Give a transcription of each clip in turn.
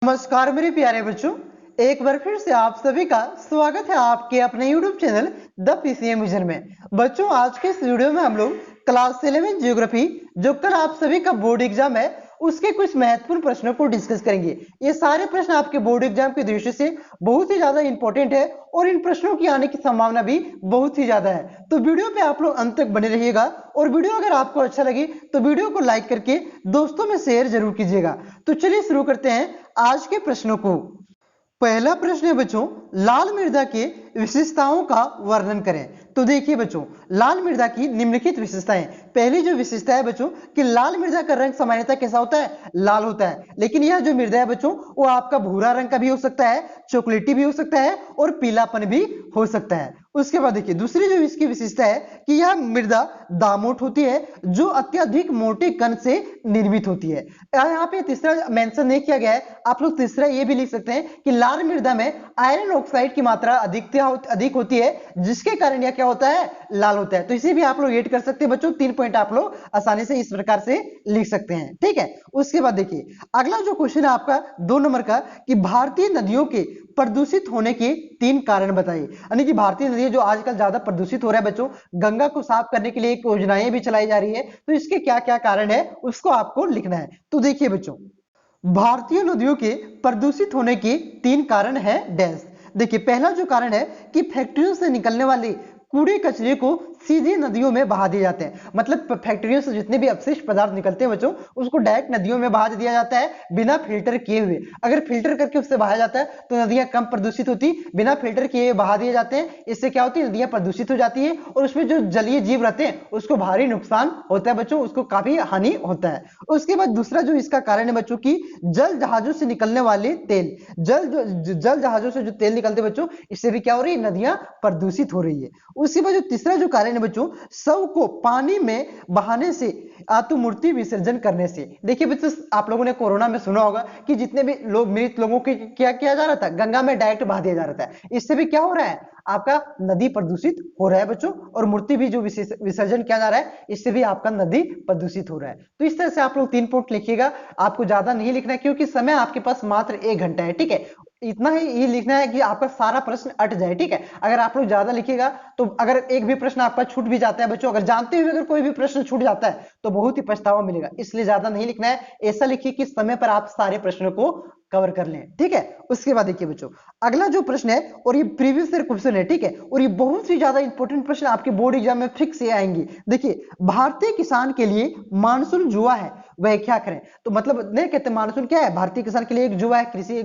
नमस्कार मेरे प्यारे बच्चों, एक बार फिर से आप सभी का स्वागत है आपके अपने YouTube channel the PCM vision में। बच्चों, आज के इस वीडियो में हम लोग क्लास 11 ज्योग्राफी जो कल आप सभी का बोर्ड एग्जाम है उसके कुछ महत्वपूर्ण प्रश्नों को डिस्कस करेंगे। ये सारे प्रश्न आपके बोर्ड एग्जाम के दृष्टि से बहुत ही ज्यादा इंपॉर्टेंट है और इन प्रश्नों की आने की संभावना भी बहुत ही ज्यादा है। तो वीडियो पे आप लोग अंत तक बने रहिएगा और वीडियो अगर आपको अच्छा लगे तो वीडियो को लाइक करके दोस्तों में शेयर जरूर कीजिएगा। तो चलिए शुरू करते हैं आज के प्रश्नों को। पहला प्रश्न है बच्चों, लाल मृदा के विशेषताओं का वर्णन करें। तो देखिए बच्चों, लाल मृदा की निम्नलिखित विशेषताएं। पहली जो विशेषता है बच्चों कि लाल मृदा का रंग सामान्यतः कैसा होता है? लाल होता है। लेकिन यह जो मृदा है बच्चों वो आपका भूरा रंग का भी हो सकता है, चॉकलेटी भी हो सकता है और पीलापन भी हो सकता है। उसके बाद देखिए दूसरी जो इसकी विशेषता है कि यह मृदा दामोट होती है जो अत्यधिक मोटे कण से निर्मित होती है। यहाँ पे तीसरा मेंशन नहीं किया गया है, आप लोग तीसरा ये भी लिख सकते हैं कि लाल मृदा में आयरन ऑक्साइड की मात्रा अधिक होती है जिसके कारण यह क्या होता है? लाल होता है। तो इसे भी आप लोग ऐड कर सकते हैं बच्चों। 3 पॉइंट आप लोग आसानी से इस प्रकार से लिख सकते हैं, ठीक है। उसके बाद देखिए अगला जो क्वेश्चन है आपका 2 नंबर का कि भारतीय नदियों के प्रदूषित होने के 3 कारण बताइए। यानी कि भारतीय नदियां जो आजकल ज्यादा प्रदूषित हो रहा है बच्चों, गंगा को साफ करने के लिए एक योजनाएं भी चलाई जा रही है, तो इसके क्या क्या कारण है उसको आपको लिखना है। तो देखिए बच्चों, भारतीय नदियों के प्रदूषित होने के 3 कारण है डैश। देखिए पहला जो कारण है कि फैक्ट्रियों से निकलने वाले कूड़े कचरे को सीधे नदियों में बहा दिए जाते हैं। मतलब फैक्ट्रियों से जितने भी अपशिष्ट पदार्थ निकलते हैं बच्चों उसको डायरेक्ट नदियों में बहा दिया जाता है बिना फिल्टर किए हुए। अगर फिल्टर करके उससे बहाया जाता है तो नदियां कम प्रदूषित होती, बिना फिल्टर किए बहा दिए जाते हैं, इससे क्या होती है? नदियां प्रदूषित हो जाती है और उसमें जो जलीय जीव रहते हैं उसको भारी नुकसान होता है बच्चों, उसको काफी हानि होता है। उसके बाद दूसरा जो इसका कारण है बच्चों की जल जहाजों से निकलने वाले तेल, जल जहाजों से जो तेल निकलते बच्चों इससे भी क्या हो रही है? नदियां प्रदूषित हो रही है। उसके बाद जो तीसरा जो कारण है बच्चों शव को पानी में बहाने से मूर्ति विसर्जन करने से। देखिए बच्चों आप लोगों ने कोरोना में सुना होगा कि जितने भी लोग मृत लोगों के क्या किया जा रहा था? गंगा में डायरेक्ट बहा दिया जा रहा था। इससे भी क्या हो रहा है? आपका नदी प्रदूषित हो रहा है बच्चों और मूर्ति भी जो विसर्जन किया जा रहा है इससे भी आपका नदी प्रदूषित हो रहा है। तो इस तरह से आप लोग 3 पॉइंट लिखिएगा, आपको ज्यादा नहीं लिखना है क्योंकि समय आपके पास मात्र 1 घंटा है, ठीक है। इतना ही ये लिखना है कि आपका सारा प्रश्न अट जाए, ठीक है। अगर आप लोग ज्यादा लिखिएगा तो अगर एक भी प्रश्न आपका छूट भी जाता है बच्चों, अगर जानते हुए अगर कोई भी प्रश्न छूट जाता है तो बहुत ही पछतावा मिलेगा, इसलिए ज्यादा नहीं लिखना है। ऐसा लिखिए कि समय पर आप सारे प्रश्नों को कवर कर लें, ठीक है। उसके बाद देखिए बच्चों अगला जो प्रश्न है और ये प्रीवियस ईयर क्वेश्चन है, ठीक है, और ये बहुत ही ज्यादा इंपॉर्टेंट प्रश्न आपके बोर्ड एग्जाम में फिक्स ये आएंगे। देखिए भारतीय किसान के लिए मानसून जुआ है, व्याख्या करें। तो मतलब नहीं कहते मानसून क्या है? भारतीय किसान के लिए एक जुआ है, कृषि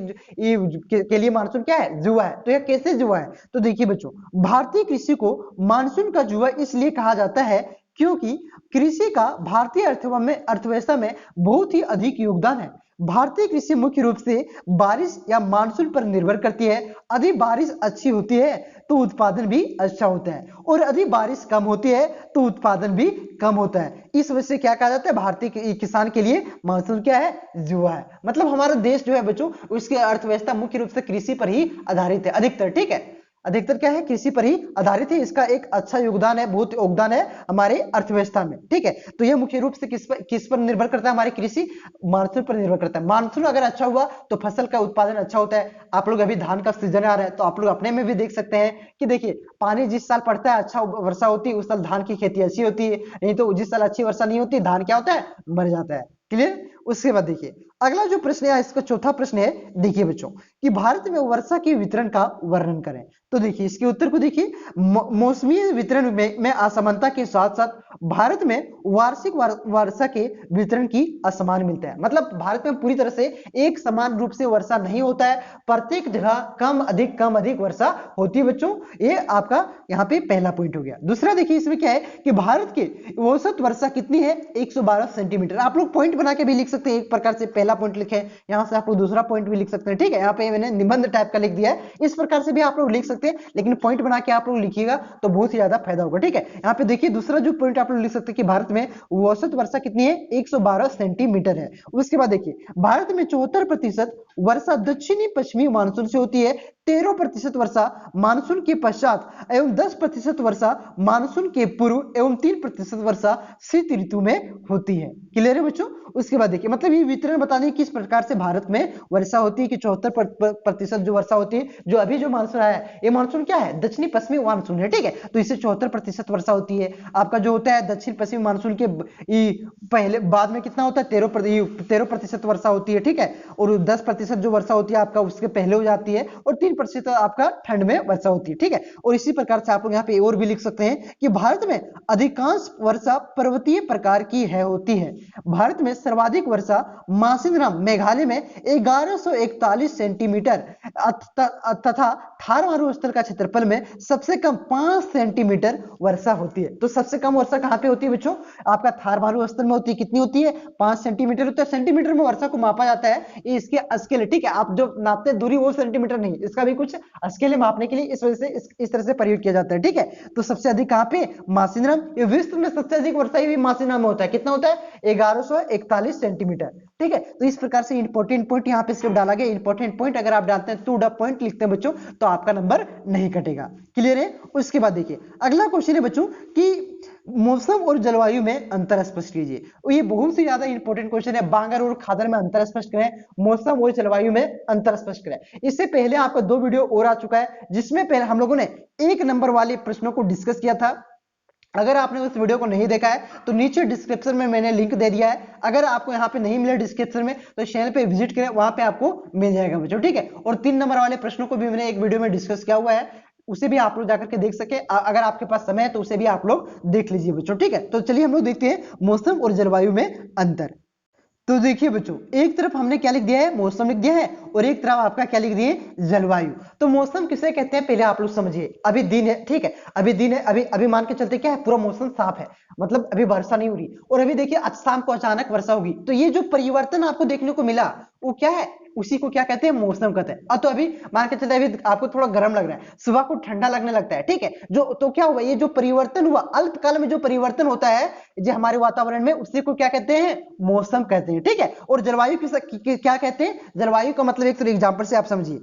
के लिए मानसून क्या है? जुआ है। तो यह कैसे जुआ है? तो देखिए बच्चों भारतीय कृषि को मानसून का जुआ इसलिए कहा जाता है क्योंकि कृषि का भारतीय अर्थव्यवस्था में बहुत ही अधिक योगदान है। भारतीय कृषि मुख्य रूप से बारिश या मानसून पर निर्भर करती है। अधिक बारिश अच्छी होती है तो उत्पादन भी अच्छा होता है और अधिक बारिश कम होती है तो उत्पादन भी कम होता है। इस वजह से क्या कहा जाता है? भारतीय किसान के लिए मानसून क्या है? जुआ है। मतलब हमारा देश जो है बच्चों उसकी अर्थव्यवस्था मुख्य रूप से कृषि पर ही आधारित है अधिकतर, ठीक है। अधिकतर क्या है? कृषि पर ही आधारित है। इसका एक अच्छा योगदान है, बहुत योगदान है हमारे अर्थव्यवस्था में, ठीक है। तो यह मुख्य रूप से किस पर निर्भर करता है? हमारी कृषि मानसून पर निर्भर करता है। मानसून अगर अच्छा हुआ तो फसल का उत्पादन अच्छा होता है। आप लोग अभी धान का सीजन आ रहा है तो आप लोग अपने में भी देख सकते हैं कि देखिए पानी जिस साल पड़ता है अच्छा वर्षा होती है उस साल धान की खेती अच्छी होती है, नहीं तो जिस साल अच्छी वर्षा नहीं होती धान क्या होता है? मर जाता है। क्लियर? उसके बाद देखिए अगला जो प्रश्न है इसका चौथा प्रश्न है, देखिए बच्चों कि भारत में वर्षा के वितरण का वर्णन करें। तो देखिए इसके उत्तर को देखिए मौसमी वितरण में असमानता के साथ साथ भारत में वार्षिक वर्षा के वितरण की असमान मिलता है। मतलब भारत में पूरी तरह से एक समान रूप से वर्षा नहीं होता है, प्रत्येक जगह कम अधिक वर्षा होती है बच्चों। ये आपका यहाँ पे पहला पॉइंट हो गया। दूसरा देखिए इसमें क्या है कि भारत के औसत वर्षा कितनी है? 112 सेंटीमीटर। आप लोग पॉइंट बना के भी लिख सकते हैं, एक प्रकार से पहला पॉइंट लिखे, यहाँ से आप लोग दूसरा पॉइंट भी लिख सकते हैं, ठीक है। यहाँ पे मैंने निबंध टाइप का लिख दिया है, इस प्रकार से भी आप लोग लिख सकते हैं, लेकिन पॉइंट बना के आप लोग लिखिएगा तो बहुत ही ज्यादा फायदा होगा, ठीक है। यहाँ पे देखिए दूसरा जो पॉइंट आप लोग लिख सकते हैं कि भारत में औसत वर्षा कितनी है? 112 सेंटीमीटर है। उसके बाद देखिए भारत में 74% वर्षा दक्षिणी पश्चिमी मानसून से होती है, 13% वर्षा मानसून के पश्चात एवं 10% वर्षा मानसून के पूर्व एवं 3% वर्षा शीत ऋतु में होती है। क्लियर है बच्चों? उसके बाद देखिए, मतलब ये वितरण बताने किस प्रकार से भारत में वर्षा होती है कि 74% जो वर्षा होती है, जो अभी जो मानसून आया है, ये मानसून क्या है? दक्षिणी पश्चिमी मानसून है, ठीक है। तो इससे 74% वर्षा होती है। आपका जो होता है दक्षिण पश्चिमी मानसून के पहले बाद में कितना होता है? 13% वर्षा होती है, ठीक है। और 10% जो वर्षा होती है आपका उसके पहले हो जाती है, और 3% आपका ठंड में वर्षा होती है, ठीक है। और इसी प्रकार से आप लोग यहाँ पे और भी लिख सकते हैं कि भारत में अधिकांश वर्षा पर्वतीय प्रकार की है होती है। भारत में सर्वाधिक वर्षा मासिनराम मेघालय में 1141 सेंटीमीटर तथा थार मरुस्थल का क्षेत्रफल में सबसे कम 5 सेंटीमीटर वर्षा होती है। तो सबसे कम वर्षा कहां पे होती है बच्चों? आपका थार मरुस्थल में होती है। कितनी होती है? 5 सेंटीमीटर होता है। सेंटीमीटर में वर्षा को मापा जाता है, ये इसके स्केल है, ठीक है। आप जो नापते हैं दूरी वो सेंटीमीटर नहीं, इसका भी कुछ स्केल है मापने के लिए, इस वजह से इस तरह से प्रयोग किया जाता है, ठीक है। तो सबसे अधिक कहां पे? मासिनराम। ये विश्व में सबसे अधिक वर्षा भी मासिनराम में होता है। कितना होता है? 1141 सेंटीमीटर, ठीक है। तो इस प्रकार से इंपॉर्टेंट पॉइंट यहाँ पे सिर्फ डाला गया। इंपॉर्टेंट पॉइंट अगर आप डालते हैं 2 पॉइंट लिखते हैं बच्चों, तो आपका नंबर नहीं कटेगा। क्लियर है? उसके बाद देखिए अगला क्वेश्चन है बच्चों कि मौसम और जलवायु में अंतर स्पष्ट कीजिए। और ये बहुत ही ज्यादा इंपॉर्टेंट क्वेश्चन है। बांगर और खादर में अंतर स्पष्ट करें, मौसम और जलवायु में अंतर स्पष्ट करें। इससे पहले आपका 2 वीडियो और आ चुका है, जिसमें पहले हम लोगों ने 1 नंबर वाले प्रश्नों को डिस्कस किया था। अगर आपने उस वीडियो को नहीं देखा है तो नीचे डिस्क्रिप्शन में मैंने लिंक दे दिया है। अगर आपको यहाँ पे नहीं मिला डिस्क्रिप्शन में तो चैनल पे विजिट करें, वहां पे आपको मिल जाएगा बच्चों, ठीक है। और 3 नंबर वाले प्रश्नों को भी मैंने एक वीडियो में डिस्कस किया हुआ है, उसे भी आप लोग जाकर के देख सके। अगर आपके पास समय है तो उसे भी आप लोग देख लीजिए बच्चों, ठीक है। तो चलिए हम लोग देखते हैं मौसम और जलवायु में अंतर। तो देखिए बच्चों, एक तरफ हमने क्या लिख दिया है? मौसम लिख दिया है, और एक तरफ आपका क्या लिख दिए? जलवायु। तो मौसम किसे कहते हैं पहले आप लोग समझिए। अभी दिन है, ठीक है, अभी दिन है, अभी मान के चलते क्या है? पूरा मौसम साफ है, मतलब अभी वर्षा नहीं हो रही। और अभी देखिए आज शाम को अचानक वर्षा होगी, तो ये जो परिवर्तन आपको देखने को मिला वो क्या है? उसी को क्या कहते हैं? मौसम कहते हैं। अब तो अभी मान के चलते अभी आपको थोड़ा गर्म लग रहा है, सुबह को ठंडा लगने लगता है, ठीक है। जो तो क्या हुआ? ये जो परिवर्तन हुआ, अल्पकाल में जो परिवर्तन होता है जो हमारे वातावरण में, उसी को क्या कहते हैं? मौसम कहते हैं, ठीक है। और जलवायु क्या कहते हैं? जलवायु का मतलब एक एग्जांपल से आप समझिए।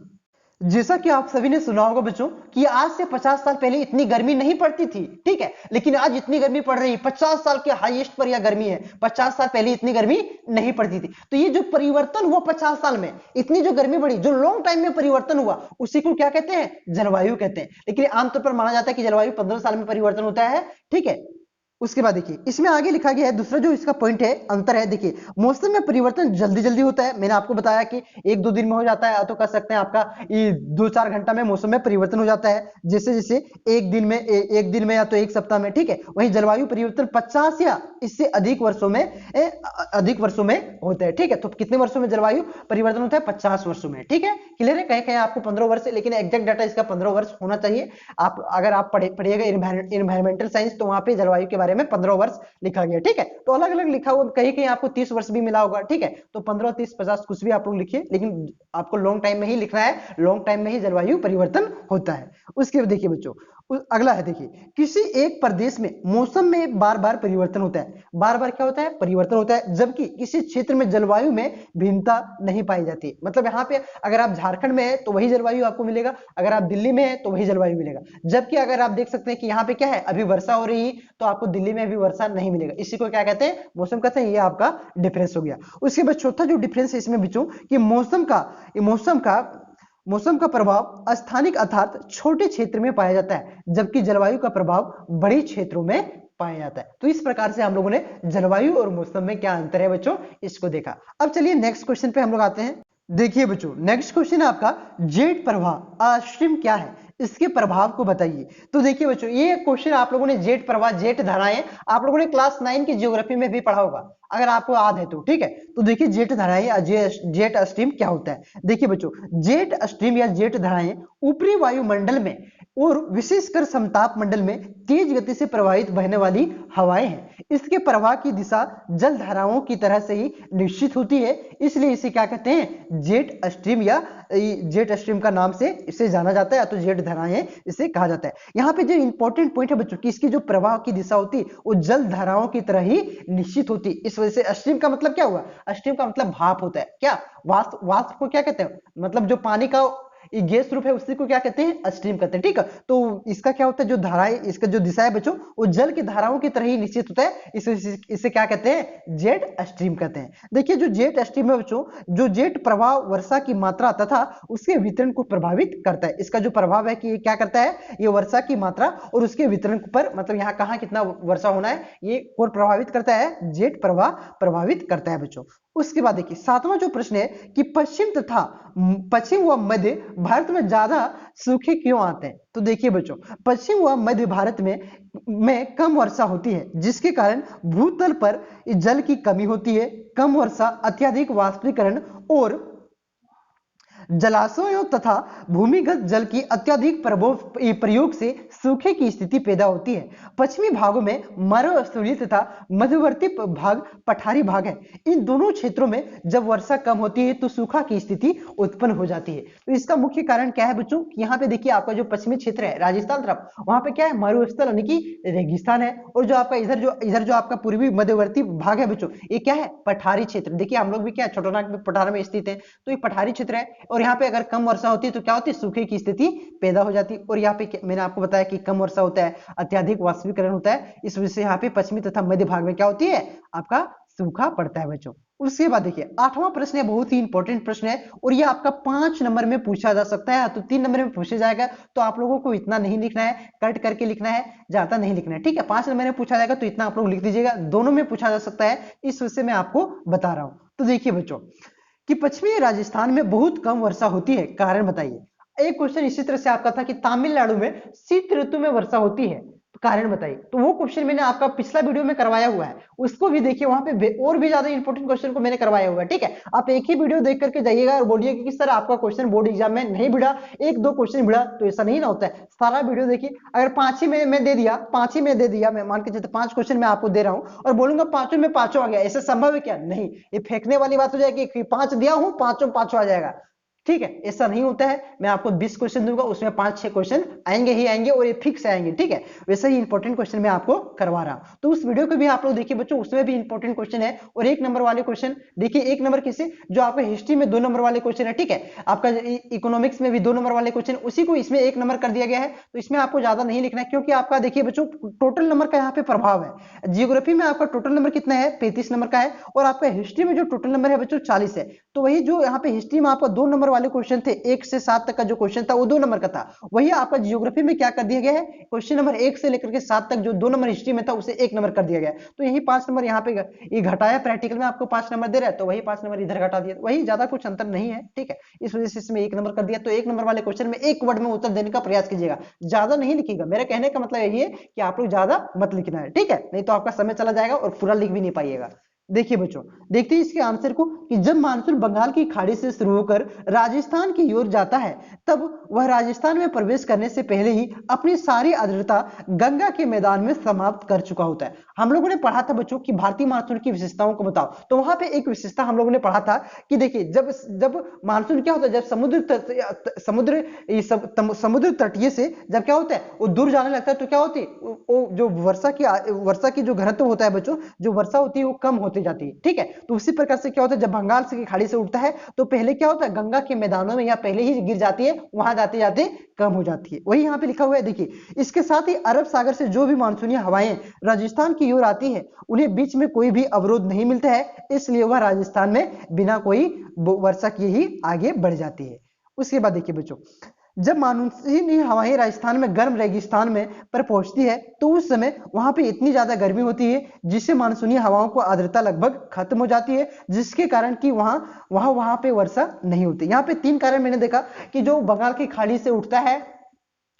जैसा कि आप सभी ने सुना होगा बच्चों कि आज से 50 साल पहले इतनी गर्मी नहीं पड़ती थी, ठीक है, लेकिन आज इतनी गर्मी पड़ रही है। 50 साल के हाईएस्ट पर यह गर्मी है। 50 साल पहले इतनी गर्मी नहीं पड़ती थी। तो ये जो परिवर्तन हुआ 50 साल में, इतनी जो गर्मी बढ़ी, जो लॉन्ग टाइम में परिवर्तन हुआ, उसी को क्या कहते हैं? जलवायु कहते हैं। लेकिन आमतौर पर माना जाता है कि जलवायु 15 साल में परिवर्तन होता है, ठीक है। उसके बाद देखिए इसमें आगे लिखा गया है दूसरा जो इसका पॉइंट है, अंतर है। देखिए मौसम में परिवर्तन जल्दी जल्दी होता है। मैंने आपको बताया कि 1-2 दिन में हो जाता है, तो कह सकते हैं आपका ये 2-4 घंटा में मौसम में परिवर्तन हो जाता है, जैसे जैसे एक दिन में या तो 1 सप्ताह में, ठीक है। वहीं जलवायु परिवर्तन 50 या इससे अधिक वर्षों में होता है, ठीक है। तो कितने वर्षों में जलवायु परिवर्तन होता है? 50 वर्षों में, ठीक है। क्लियर है? कहीं कहीं आपको 15 वर्ष, लेकिन एग्जैक्ट डाटा इसका 15 वर्ष होना चाहिए। आप अगर आप पढ़िएगा इन्वायरमेंटल साइंस, तो वहां पे जलवायु के बारे में 15 वर्ष लिखा गया, ठीक है। तो अलग अलग लिखा हुआ, कहीं कहीं आपको 30 वर्ष भी मिला होगा, ठीक है। तो 15, 30, 50 कुछ भी आप लोग लिखिए, लेकिन आपको लॉन्ग टाइम में ही लिखना है। लॉन्ग टाइम में ही जलवायु परिवर्तन होता है। उसके बाद देखिए बच्चों, अगला है, देखिए किसी एक प्रदेश में मौसम में बार बार परिवर्तन होता है। बार बार क्या होता है? परिवर्तन होता है। जबकि किसी क्षेत्र में जलवायु में भिन्नता नहीं पाई जाती। मतलब यहाँ पे अगर आप झारखंड में है तो वही जलवायु आपको मिलेगा, अगर आप दिल्ली में है तो वही जलवायु मिलेगा। जबकि अगर आप देख सकते हैं कि यहाँ पे क्या है, अभी वर्षा हो रही है, तो आपको दिल्ली में अभी वर्षा नहीं मिलेगा। इसी को क्या कहते हैं? मौसम कहते हैं। ये आपका डिफरेंस हो गया। उसके बाद चौथा जो डिफरेंस है इसमें बच्चों कि मौसम का प्रभाव स्थानिक अर्थात छोटे क्षेत्र में पाया जाता है, जबकि जलवायु का प्रभाव बड़े क्षेत्रों में पाया जाता है। तो इस प्रकार से हम लोगों ने जलवायु और मौसम में क्या अंतर है बच्चों, इसको देखा। अब चलिए नेक्स्ट क्वेश्चन पे हम लोग आते हैं। देखिए बच्चों, नेक्स्ट क्वेश्चन है आपका जेट प्रवाह अस्ट्रीम क्या है, इसके प्रभाव को बताइए। तो देखिए बच्चों, ये क्वेश्चन आप लोगों ने जेट प्रवाह, जेट धाराएं आप लोगों ने क्लास 9 की ज्योग्राफी में भी पढ़ा होगा, अगर आपको याद है तो, ठीक है। तो देखिए जेट धाराएं या जेट स्ट्रीम क्या होता है। देखिए बच्चों, जेट स्ट्रीम या जेट धाराएं ऊपरी वायुमंडल में और विशेषकर समताप मंडल में तेज गति से प्रवाहित बहने वाली हवाएं हैं। इसके प्रवाह की दिशा जल धाराओं की तरह से ही निश्चित होती है, इसलिए इसे क्या कहते हैं, जेट स्ट्रीम, या जेट स्ट्रीम का नाम से इसे जाना जाता है, या तो जेट धाराएं इसे कहा जाता है। यहाँ पे जो इंपॉर्टेंट पॉइंट है बच्चों की, इसकी जो प्रवाह की दिशा होती है वो जल धाराओं की तरह ही निश्चित होती है। इस वजह से स्ट्रीम का मतलब क्या हुआ, स्ट्रीम का मतलब भाप होता है। क्या वाष्प, वाष्प को क्या कहते हैं, मतलब जो पानी का ये गैस रूप है उसी को क्या कहते हैं, स्ट्रीम कहते हैं। ठीक है, तो इसका क्या होता है, जो धारा है, इसका जो दिशा है बच्चों वो जल की धाराओं की तरह ही निश्चित होता है, इसे क्या कहते हैं, जेट स्ट्रीम कहते हैं। देखिए जो जेट स्ट्रीम है बच्चों, जो जेट प्रवाह वर्षा की मात्रा तथा उसके वितरण को प्रभावित करता है। इसका जो प्रभाव है कि ये क्या करता है, ये वर्षा की मात्रा और उसके वितरण पर, मतलब यहाँ कहाँ कितना वर्षा होना है, ये कौन प्रभावित करता है, जेट प्रवाह प्रभावित करता है बच्चों। उसके बाद देखिए सातवां जो प्रश्न है कि पश्चिम व मध्य भारत में ज्यादा सूखे क्यों आते हैं। तो देखिए बच्चों, पश्चिम व मध्य भारत में कम वर्षा होती है, जिसके कारण भूतल पर जल की कमी होती है। कम वर्षा, अत्यधिक वाष्पीकरण और जलाशयों तथा भूमिगत जल की अत्यधिक प्रयोग से सूखे की स्थिति पैदा होती है। पश्चिमी भागों में मरुस्थलीय तथा मध्यवर्ती भाग पठारी भाग है। इन दोनों क्षेत्रों में जब वर्षा कम होती है तो सूखा की स्थिति उत्पन्न हो जाती है। तो इसका मुख्य कारण क्या है बच्चों, यहाँ पे देखिए आपका जो पश्चिमी क्षेत्र है राजस्थान तरफ, वहां पे क्या है, मरुस्थल यानी कि रेगिस्तान है, और जो आपका इधर जो आपका पूर्वी मध्यवर्ती भाग है बच्चों, ये क्या है, पठारी क्षेत्र। देखिए हम लोग भी क्या, छोटानागपुर पठार में स्थित है, तो ये पठारी क्षेत्र है, और यहाँ पे अगर कम वर्षा होती है तो क्या होती है, सूखे की स्थिति पैदा हो जाती है। और यहाँ पे मैंने आपको बताया कि कम वर्षा होता है, अत्यधिक वाष्पीकरण होता है, इस वजह से यहाँ पे पश्चिमी तथा मध्य भाग में क्या होती है, आपका सूखा पड़ता है बच्चों। उसके बाद देखिए आठवां प्रश्न है, बहुत ही इंपॉर्टेंट प्रश्न है, और ये आपका 5 नंबर में पूछा जा सकता है, तो 3 नंबर में पूछा जाएगा, तो आप लोगों को इतना नहीं लिखना है, कट करके लिखना है, ज्यादा नहीं लिखना है। ठीक है, 5 नंबर में पूछा जाएगा तो इतना आप लोग लिख दीजिएगा, दोनों में पूछा जा सकता है, इस वजह से मैं आपको बता रहा हूं। तो देखिए बच्चों कि पश्चिमी राजस्थान में बहुत कम वर्षा होती है, कारण बताइए। एक क्वेश्चन इसी तरह से आपका था कि तमिलनाडु में शीत ऋतु में वर्षा होती है, तो कारण बताइए। तो वो क्वेश्चन मैंने आपका पिछला वीडियो में करवाया हुआ है, उसको भी देखिए, वहां पे और भी ज्यादा इंपॉर्टेंट क्वेश्चन को मैंने करवाया हुआ है। ठीक है, आप एक ही वीडियो देख करके जाइएगा और बोलिएगा कि सर आपका क्वेश्चन बोर्ड एग्जाम में नहीं भिड़ा, एक दो क्वेश्चन भिड़ा, तो ऐसा नहीं ना होता है। सारा वीडियो देखिए, अगर 5 ही में दे दिया, 5 ही में दे दिया, मैं मान के चलते 5 क्वेश्चन मैं आपको दे रहा हूं और बोलूंगा 5 में 5 आ गया, ऐसा संभव है क्या, नहीं, ये फेंकने वाली बात हो जाएगी कि 5 दिया हूं 5 आ जाएगा। ठीक है, ऐसा नहीं होता है। मैं आपको 20 क्वेश्चन दूंगा, उसमें 5-6 क्वेश्चन आएंगे ही आएंगे, और ये फिक्स आएंगे। ठीक है, वैसे ही इंपॉर्टेंट क्वेश्चन मैं आपको करवा रहा हूं, तो उस वीडियो को भी आप लोग देखिए बच्चों, उसमें भी इंपॉर्टेंट क्वेश्चन है। और 1 नंबर वाले क्वेश्चन देखिए, 1 नंबर किसे, जो आपका हिस्ट्री में 2 नंबर वाले क्वेश्चन है। ठीक है, आपका इकोनॉमिक्स में भी 2 नंबर वाले क्वेश्चन, उसी को इसमें 1 नंबर कर दिया गया है, तो इसमें आपको ज्यादा नहीं लिखना है, क्योंकि आपका देखिए बच्चों टोटल नंबर का यहाँ पे प्रभाव है। जियोग्राफी में आपका टोटल नंबर कितना है, 35 नंबर का है, और आपका हिस्ट्री में जो टोटल नंबर है बच्चों 40 है। तो वही जो यहाँ पे हिस्ट्री में आपका 2 नंबर वाले क्वेश्चन थे, 1 से 7 तक का जो क्वेश्चन था वो 2 नंबर का था, वही आपका जियोग्राफी में क्या कर दिया गया है, क्वेश्चन नंबर 1 से लेकर के 7 तक जो 2 नंबर हिस्ट्री में था उसे 1 नंबर कर दिया गया। तो यही 5 नंबर यहाँ पे ये घटाया, प्रैक्टिकल में आपको 5 नंबर दे रहा है, तो वही 5 नंबर इधर घटा दिया, वही, ज्यादा कुछ अंतर नहीं है। ठीक है, इस वजह से इसमें 1 नंबर कर दिया। तो 1 नंबर वाले क्वेश्चन में 1 वर्ड में उत्तर देने का प्रयास कीजिएगा, ज्यादा नहीं लिखिएगा। मेरा कहने का मतलब यही है कि आप लोग ज्यादा मत लिखना है, ठीक है, नहीं तो आपका समय चला जाएगा और पूरा लिख भी नहीं पाइएगा। देखिए बच्चों, देखते हैं इसके आंसर को कि जब मानसून बंगाल की खाड़ी से शुरू होकर राजस्थान की ओर जाता है, तब वह राजस्थान में प्रवेश करने से पहले ही अपनी सारी आर्द्रता गंगा के मैदान में समाप्त कर चुका होता है। हम लोगों ने पढ़ा था बच्चों कि भारतीय मानसून की विशेषताओं को बताओ, तो वहां पे एक विशेषता हम लोगों ने पढ़ा था कि देखिए जब मानसून क्या होता है, जब समुद्र तटीय से जब क्या होता है वो दूर जाने लगता है, तो क्या होती है वो जो वर्षा की जो घनत्व होता है बच्चों, जो वर्षा होती है वो कम होती जाती है। ठीक है, तो उसी प्रकार से क्या होता है, जब बंगाल से खाड़ी से उठता है तो पहले क्या होता है, गंगा के मैदानों में या पहले ही गिर जाती है, वहां जाते जाते कम हो जाती है। वही यहाँ पे लिखा हुआ है देखिए। इसके साथ ही अरब सागर से जो भी मानसूनी हवाएं राजस्थान की ओर आती है, उन्हें बीच में कोई भी अवरोध नहीं मिलता है, इसलिए वह राजस्थान में बिना कोई वर्षा किए ही आगे बढ़ जाती है। उसके बाद देखिए बच्चों, जब मानसूनी हवाएं राजस्थान में गर्म रेगिस्तान में पर पहुंचती है, तो उस समय वहां पे इतनी ज्यादा गर्मी होती है जिससे मानसूनी हवाओं को आर्द्रता लगभग खत्म हो जाती है, जिसके कारण कि वहां पे वर्षा नहीं होती। यहाँ पे 3 कारण मैंने देखा कि जो बंगाल की खाड़ी से उठता है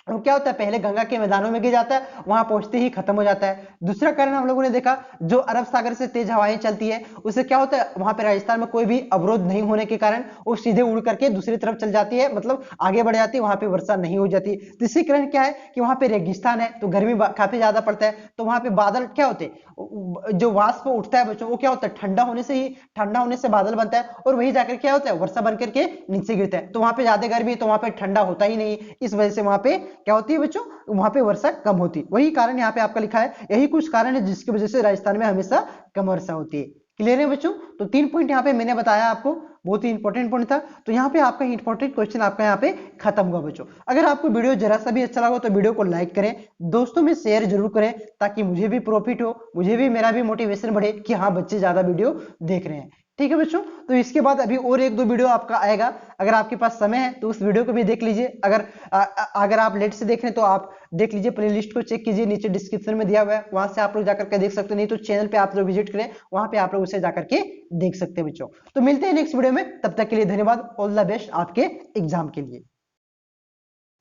वो क्या होता है, पहले गंगा के मैदानों में गिर जाता है, वहां पहुंचते ही खत्म हो जाता है। दूसरा कारण हम लोगों ने देखा, जो अरब सागर से तेज हवाएं चलती है उससे क्या होता है, वहां पे राजस्थान में कोई भी अवरोध नहीं होने के कारण वो सीधे उड़ करके दूसरी तरफ चल जाती है, मतलब आगे बढ़ जाती है, वहां पे वर्षा नहीं हो जाती। तीसरी कारण क्या है कि वहां पे रेगिस्तान है तो गर्मी काफी ज्यादा पड़ता है, तो वहां पे बादल क्या होते हैं, जो वाष्प उठता है बच्चों, वो क्या होता है, ठंडा होने से बादल बनता है और वही जाकर क्या होता है, वर्षा बनकर के नीचे गिरता है। तो वहां पे ज्यादा गर्मी, तो वहां पे ठंडा होता ही नहीं, इस वजह से वहां पे क्या होती है बच्चों, वहां पे वर्षा कम होती है। वही कारण यहाँ पे आपका लिखा है, यही कुछ कारण है जिसकी वजह से राजस्थान में हमेशा कम वर्षा होती है। क्लियर है बच्चों? तो 3 पॉइंट यहाँ पे मैंने बताया आपको, बहुत ही इंपॉर्टेंट पॉइंट था। तो यहाँ पे आपका इंपॉर्टेंट क्वेश्चन आपका यहाँ पे खत्म हुआ बच्चों। अगर आपको वीडियो जरा सा भी अच्छा लगा तो वीडियो को लाइक करें, दोस्तों में शेयर जरूर करें, ताकि मुझे भी प्रॉफिट हो, मुझे भी, मेरा भी मोटिवेशन बढ़े कि हाँ बच्चे ज्यादा वीडियो देख रहे हैं। ठीक है बच्चों, तो इसके बाद अभी और 1-2 वीडियो आपका आएगा, अगर आपके पास समय है तो उस वीडियो को भी देख लीजिए। अगर आप लेट से देख रहे हैं तो आप देख लीजिए, प्लेलिस्ट को चेक कीजिए, नीचे डिस्क्रिप्शन में दिया हुआ है, वहां से आप लोग जाकर के देख सकते हो, नहीं तो चैनल पे आप लोग विजिट करें, वहां पे आप लोग उसे जाकर के देख सकते हैं बच्चों। तो मिलते हैं नेक्स्ट वीडियो में, तब तक के लिए धन्यवाद, ऑल द बेस्ट आपके एग्जाम के लिए।